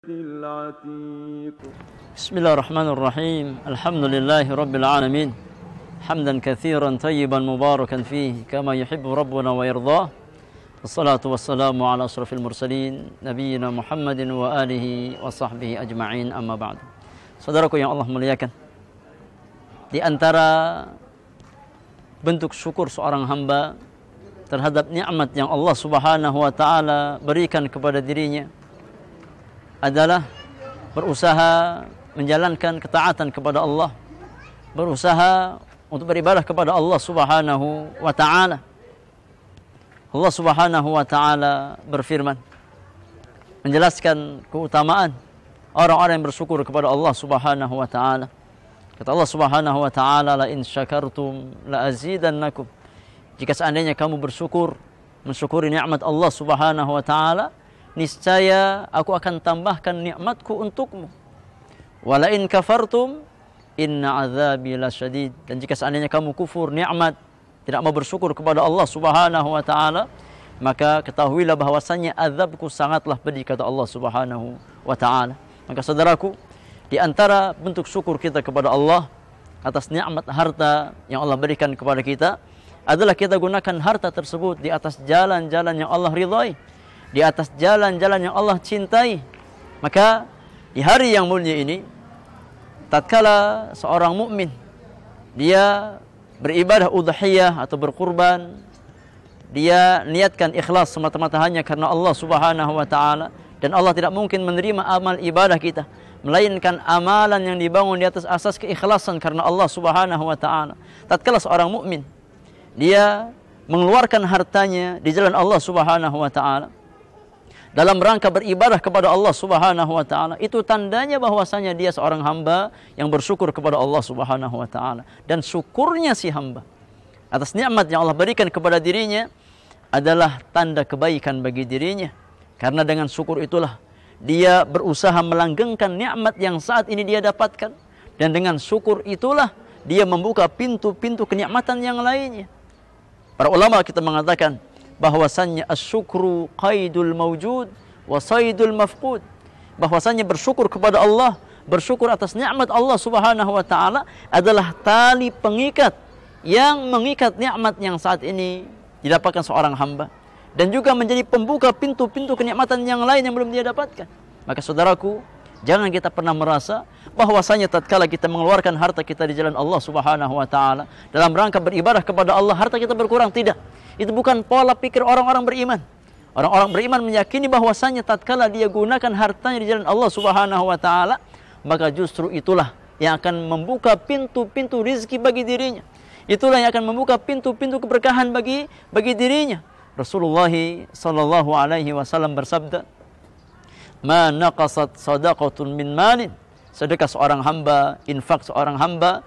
العتيق. بسم الله الرحمن الرحيم. الحمد لله رب العالمين حمدا كثيرا طيبا مباركا فيه كما يحب ربنا ويرضاه. والصلاة والسلام على أشرف المرسلين نبينا محمد وآله وصحبه أجمعين. Amma ba'd. Saudaraku yang Allah muliakan, di antara bentuk syukur seorang hamba terhadap nikmat yang Allah Subhanahu wa taala berikan kepada dirinya adalah berusaha menjalankan ketaatan kepada Allah, berusaha untuk beribadah kepada Allah Subhanahu wa taala. Allah Subhanahu wa taala berfirman menjelaskan keutamaan orang-orang yang bersyukur kepada Allah Subhanahu wa taala. Kata Allah Subhanahu wa taala, la in syakartum la azidannakum. Jika seandainya kamu bersyukur, mensyukuri nikmat Allah Subhanahu wa taala, niscaya aku akan tambahkan nikmatku untukmu. Wala in kafartum inna azabi lasyadid. Dan jika seandainya kamu kufur nikmat, tidak mau bersyukur kepada Allah Subhanahu wa taala, maka ketahuilah bahwasanya azabku sangatlah pedih, kata Allah Subhanahu wa taala. Maka saudaraku, di antara bentuk syukur kita kepada Allah atas nikmat harta yang Allah berikan kepada kita adalah kita gunakan harta tersebut di atas jalan-jalan yang Allah ridhai, di atas jalan-jalan yang Allah cintai. Maka di hari yang mulia ini, tatkala seorang mukmin dia beribadah udhiyah atau berkurban, dia niatkan ikhlas semata-mata hanya karena Allah Subhanahu wa taala, dan Allah tidak mungkin menerima amal ibadah kita melainkan amalan yang dibangun di atas asas keikhlasan karena Allah Subhanahu wa taala. Tatkala seorang mukmin dia mengeluarkan hartanya di jalan Allah Subhanahu wa taala dalam rangka beribadah kepada Allah Subhanahu wa taala, itu tandanya bahwasanya dia seorang hamba yang bersyukur kepada Allah Subhanahu wa taala. Dan syukurnya si hamba atas nikmat yang Allah berikan kepada dirinya adalah tanda kebaikan bagi dirinya. Karena dengan syukur itulah dia berusaha melanggengkan nikmat yang saat ini dia dapatkan, dan dengan syukur itulah dia membuka pintu-pintu kenikmatan yang lainnya. Para ulama kita mengatakan bahwasannya asyukru qaidul mawjud wa saydul mafqud. Bahwasannya bersyukur kepada Allah, bersyukur atas nikmat Allah Subhanahu wa taala adalah tali pengikat yang mengikat nikmat yang saat ini didapatkan seorang hamba, dan juga menjadi pembuka pintu-pintu kenikmatan yang lain yang belum dia dapatkan. Maka saudaraku, jangan kita pernah merasa bahwasanya tatkala kita mengeluarkan harta kita di jalan Allah Subhanahu wa taala dalam rangka beribadah kepada Allah, harta kita berkurang. Tidak. Itu bukan pola pikir orang-orang beriman. Orang-orang beriman meyakini bahwasanya tatkala dia gunakan hartanya di jalan Allah Subhanahu wa taala, maka justru itulah yang akan membuka pintu-pintu rizki bagi dirinya. Itulah yang akan membuka pintu-pintu keberkahan bagi dirinya. Rasulullah sallallahu alaihi wasallam bersabda, "Ma naqasat shadaqatun min malin." Sedekah seorang hamba, infak seorang hamba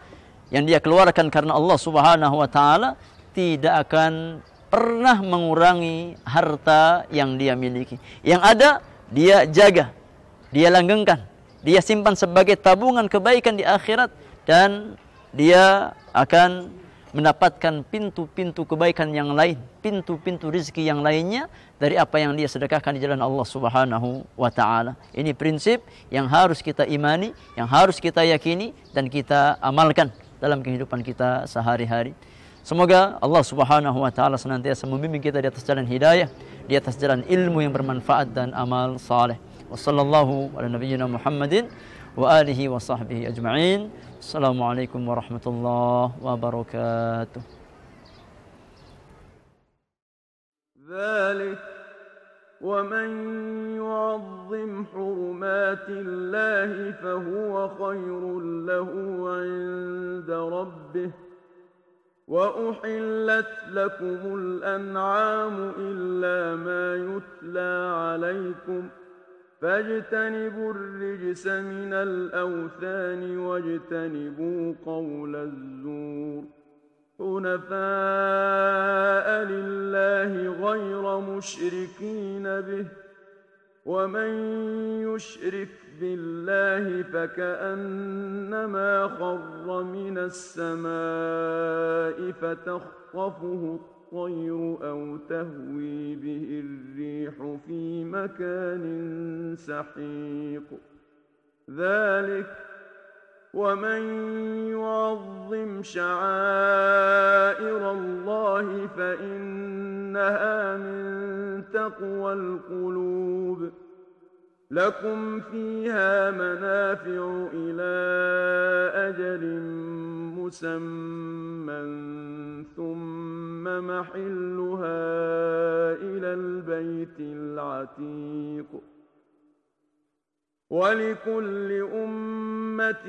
yang dia keluarkan karena Allah Subhanahu wa taala tidak akan pernah mengurangi harta yang dia miliki. Yang ada dia jaga, dia langgengkan, dia simpan sebagai tabungan kebaikan di akhirat, dan dia akan mendapatkan pintu-pintu kebaikan yang lain, pintu-pintu rezeki yang lainnya dari apa yang dia sedekahkan di jalan Allah Subhanahu wa taala. Ini prinsip yang harus kita imani, yang harus kita yakini dan kita amalkan dalam kehidupan kita sehari-hari. Semoga Allah Subhanahu wa taala senantiasa membimbing kita di atas jalan hidayah, di atas jalan ilmu yang bermanfaat dan amal saleh. Wassallallahu ala nabiyyina Muhammadin wa alihi wa sahbihi ajma'in. Assalamualaikum warahmatullahi wabarakatuh. ذلك ومن يعظم حرمات الله فهو خير له عند ربه وأحلت لكم الأنعام إلا ما يتلى عليكم فاجتنبوا الرجس من الأوثان واجتنبوا قول الزور حنفاء لله غير مشركين به ومن يشرك بالله فكأنما خر من السماء فتخطفه الطير أو تهوي به الريح في مكان سحيق ذلك ومن يعظم شعائر الله فإنها من تقوى القلوب لكم فيها منافع إلى أجل مسمى ثم محلها إلى البيت العتيق ولكل أمة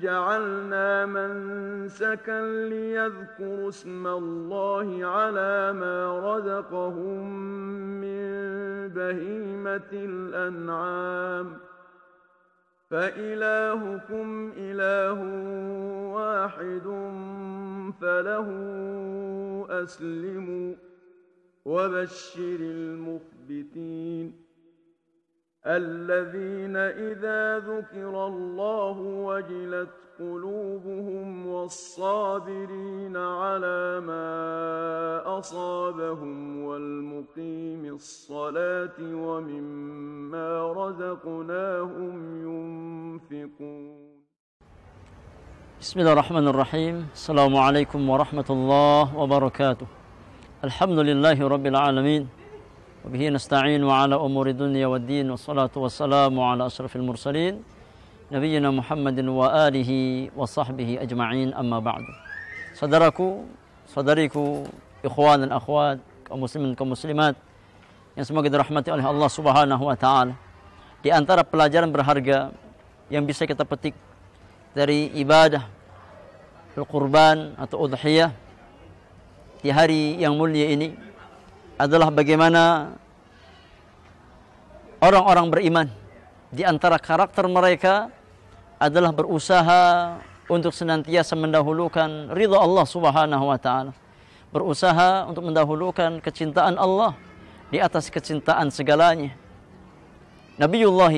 جعلنا منسكا ليذكروا اسم الله على ما رزقهم من بهيمة الأنعام فإلهكم إله واحد فله أسلموا وبشر المخبتين الذين إذا ذكر الله وجلت قلوبهم والصابرين على ما أصابهم والمقيم الصلاة ومما رزقناهم ينفقون بسم الله الرحمن الرحيم السلام عليكم ورحمة الله وبركاته الحمد لله رب العالمين وبه نستعين على أمور الدنيا والدين والصلاة والسلام على أشرف المرسلين نبينا محمد وآله وصحبه أجمعين أما بعد. Saudaraku, saudariku, ikhwan dan akhwat, kaum muslimin kaum muslimat yang semoga dirahmati oleh Allah Subhanahu wa taala. Di antara pelajaran berharga yang bisa kita petik dari ibadah al-qurban atau udhiyah di hari yang mulia ini adalah bagaimana orang-orang beriman di antara karakter mereka adalah berusaha untuk senantiasa mendahulukan ridha Allah Subhanahu wa taala. Berusaha untuk mendahulukan kecintaan Allah di atas kecintaan segalanya. Nabiullah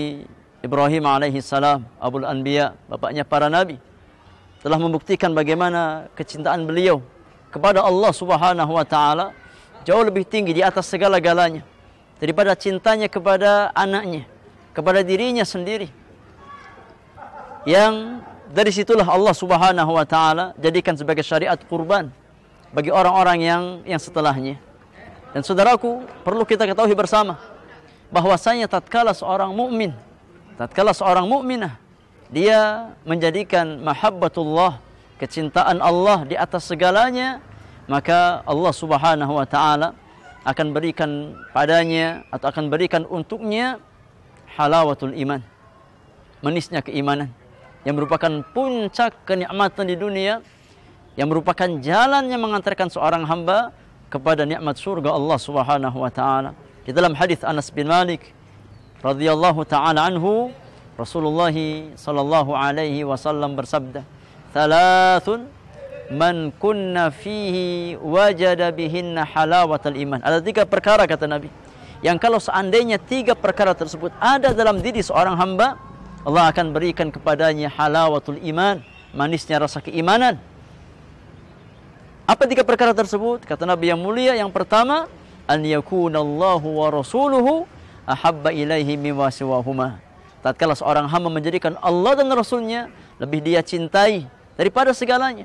Ibrahim alaihi salam, Abul Anbiya, bapaknya para nabi, telah membuktikan bagaimana kecintaan beliau kepada Allah Subhanahu wa taala jauh lebih tinggi di atas segala-galanya daripada cintanya kepada anaknya, kepada dirinya sendiri. Yang dari situlah Allah Subhanahu wa taala jadikan sebagai syariat kurban bagi orang-orang yang setelahnya. Dan saudaraku, perlu kita ketahui bersama bahwasanya tatkala seorang mukmin, tatkala seorang mukminah dia menjadikan mahabbatullah, kecintaan Allah di atas segalanya, maka Allah Subhanahu wa taala akan berikan padanya atau akan berikan untuknya halawatul iman, manisnya keimanan, yang merupakan puncak kenikmatan di dunia, yang merupakan jalan yang mengantarkan seorang hamba kepada nikmat surga Allah Subhanahu wa taala. Di dalam hadis Anas bin Malik radhiyallahu taala anhu, Rasulullah sallallahu alaihi wasallam bersabda, "Thalathun man kunna fihi wajada bihinna halawatal iman." Ada 3 perkara kata Nabi, yang kalau seandainya 3 perkara tersebut ada dalam diri seorang hamba, Allah akan berikan kepadanya halawatul iman, manisnya rasa keimanan. Apa 3 perkara tersebut? Kata Nabi yang mulia, yang pertama, an yakunallahu wa rasuluhu ahabba ilaihi mimma siwahuma. Tatkala seorang hamba menjadikan Allah dan Rasulnya lebih dia cintai daripada segalanya.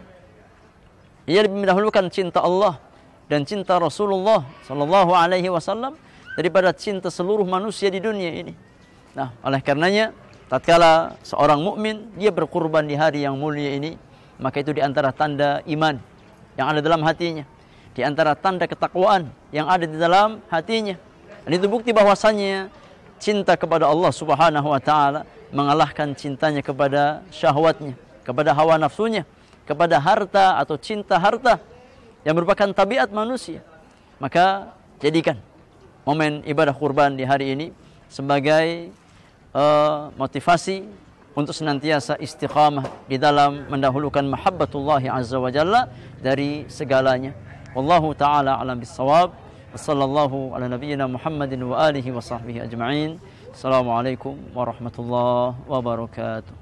Ia lebih mendahulukan cinta Allah dan cinta Rasulullah sallallahu alaihi wasallam daripada cinta seluruh manusia di dunia ini. Nah, oleh karenanya tatkala seorang mukmin dia berkurban di hari yang mulia ini, maka itu di antara tanda iman yang ada dalam hatinya, di antara tanda ketakwaan yang ada di dalam hatinya. Dan itu bukti bahwasannya cinta kepada Allah Subhanahu wa taala mengalahkan cintanya kepada syahwatnya, kepada hawa nafsunya, kepada harta atau cinta harta yang merupakan tabiat manusia. Maka jadikan momen ibadah kurban di hari ini sebagai motivasi untuk senantiasa istiqamah di dalam mendahulukan mahabbatullah azza wa jalla dari segalanya. Wallahu ta'ala alam bissawab. Wassallallahu ala nabiyyina Muhammadin wa alihi wa sahbihi ajma'in. Assalamualaikum warahmatullahi wabarakatuh.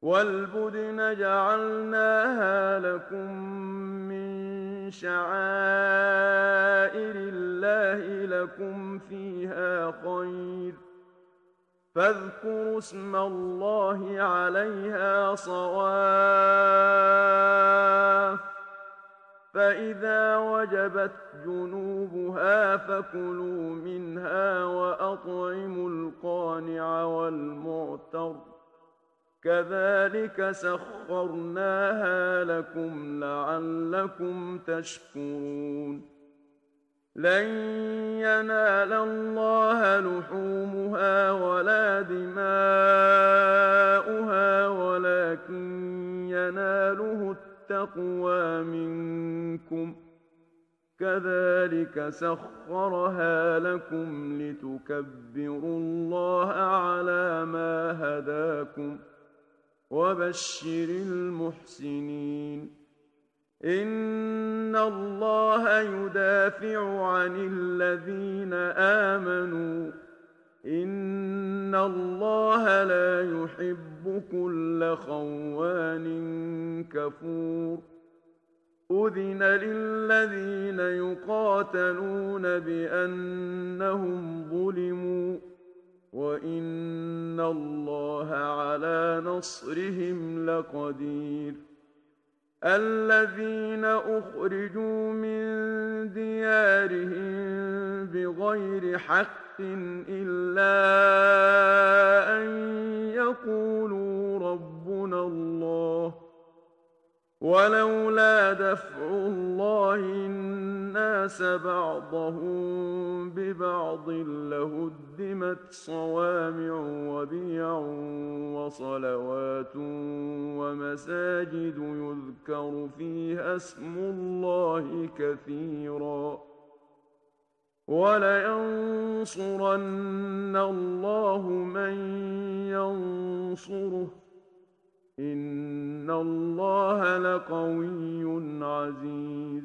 والبدن جعلناها لكم من شعائر الله لكم فيها خير فاذكروا اسم الله عليها صواف فإذا وجبت جنوبها فكلوا منها وأطعموا القانع والمعتر كذلك سخرناها لكم لعلكم تشكرون لن ينال الله لحومها ولا دماؤها ولكن يناله التقوى منكم كذلك سخرها لكم لتكبروا الله على ما هداكم وبشر المحسنين إن الله يدافع عن الذين آمنوا إن الله لا يحب كل خوان كفور أذن للذين يقاتلون بأنهم ظلموا وإن الله على نصرهم لقدير الذين أخرجوا من ديارهم بغير حق إلا أن يقولوا ربنا الله ولولا دفع الله الناس بعضهم ببعض لهدمت صوامع وبيع وصلوات ومساجد يذكر فيها اسم الله كثيرا ولينصرن الله من ينصره إن الله لقوي عزيز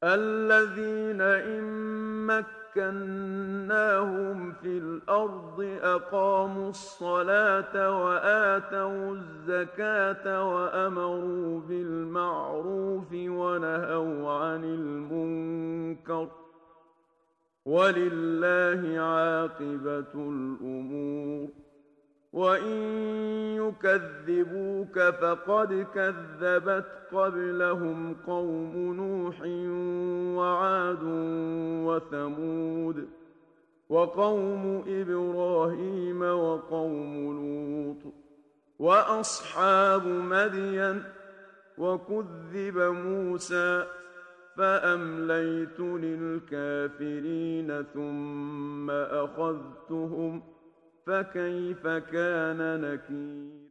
الذين إن مكناهم في الأرض أقاموا الصلاة وآتوا الزكاة وأمروا بالمعروف ونهوا عن المنكر ولله عاقبة الأمور وإن يكذبوك فقد كذبت قبلهم قوم نوح وعاد وثمود وقوم إبراهيم وقوم لوط وأصحاب مدين وكذب موسى فأمليت للكافرين ثم أخذتهم فكيف كان نكير